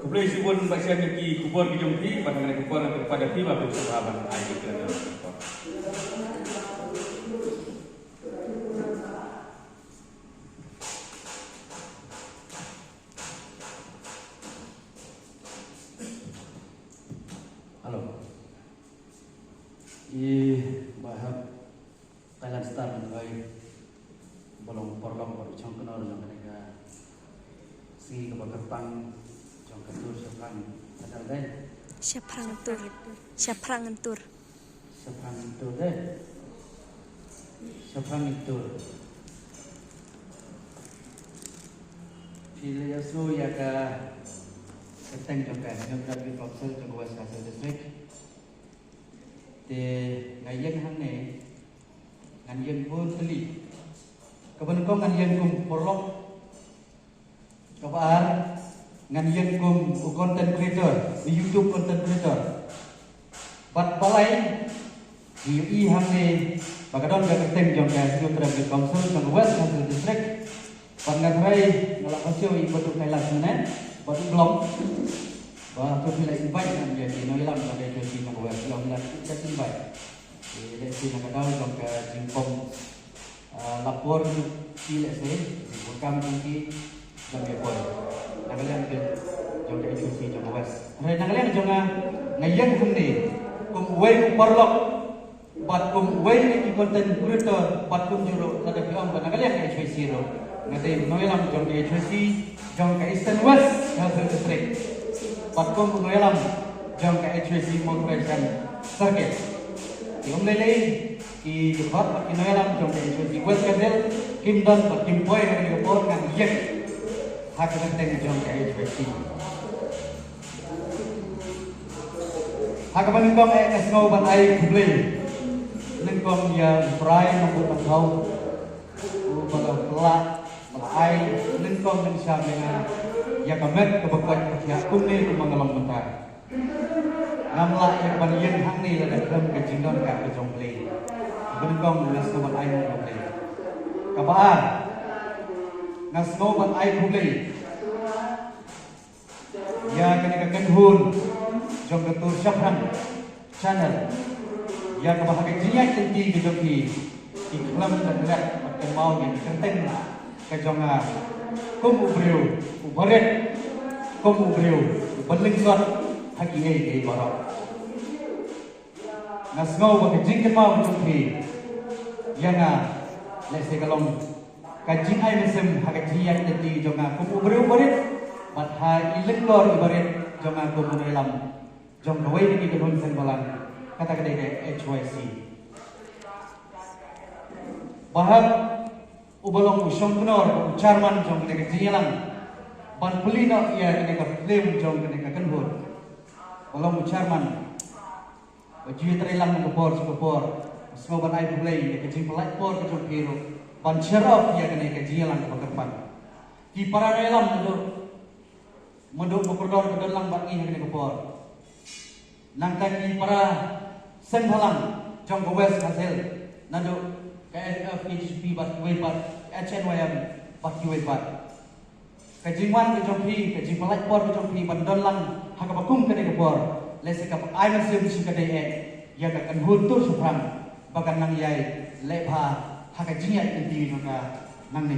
Kebelah pun baca lagi kubur di jumpi pada negara kubur kepada tiba bersahabat air kerana kubur. Halo. Bahag Thailand Star mengenai belum perlu berbicara kenal dengan mereka. Si kebagian jangka tur sekarang ada deh. Siaprang tur deh. Seperang itu. Pilih yasu ya ke seteng jangka yang dari Kopsel jangka West Kasel District. Di ngayen hang ne, ngayen pun teli. Kapan kau ngayen kum porlok, kapan ngayen kum content creator di YouTube content creator. Bat balai di hang ne, bagadon gak keteng jangka Sri Traffic Council jangka West Kasel District. Pangatrai ngalak pasio ikut Thailand sana, batu belum. Bah tu bila invite kan jadi noilam pada jadi nak buat kalau bila kita invite. Jadi si nak tahu jangka jingkong lapor si lese bukan mungkin jangka pun. Nak kalian ke jangka itu si jangka West. Nak kalian jangka ngayen humni way perlok bat way ni content creator bat juro ada film nak kalian ke HVC ro. Ngade noilam jangka HVC jangka Eastern West Kasel District. Patkom pengelam jam ke HVC Motivation Circuit. Yung lele ki debat pengelam jam ke HVC West Kasel Kim Dan pat Kim Boy ng report ng yek hakateng jam ke HVC. Hakapan kong esno ban ay kublay. Nengkong ya fry ng pagkaw pagkala ay nengkong ng siya nga ya kamet kebekat ya kumni kumangalam mentar ngamla yang banian hang ni la dalam kejingdon ka kejongple benengkong ngas noban ai kuble kabaan ngas noban ai kuble ya kenika kenhun jong ketur syafran channel ya kebahagiaan jiak tinggi kejoki iklam dan gerak makin mau yang kenteng kejonga kum ubriu ubaret kum ubriu ubaling suat haki ei barok ngasngau bagi jingken mau jumpi yana lese kalong kajing ai mesem haki jiak teti jonga kum ubriu ubaret bat ha iling lor ubaret jonga kum unelam jong dawai ni kedon sen balang kata kedai ke HYC bahag ubalong usong kenor ucarman jong kene kejilang ban pelina ia kene ka flame jong kene ka kenhur balong ucarman baju terelang ngepor semua ban ai play ke jing pelai por ke jong kiro ban ceraf ia kene kejilang ke depan ki para relam menduk memperdor ke dalam ban ini kene kepor nang kaki para senghalang jong ke West Kasel nanduk KSF HSP bat kuibat HNYM bat kuibat kajingwan kejompi kajing malak por kejompi bandon lang hakabakum kene kepor lese kap ai masem sikade ya ka kan huntur suprang bagan nang yai lepha hakajinga inti nang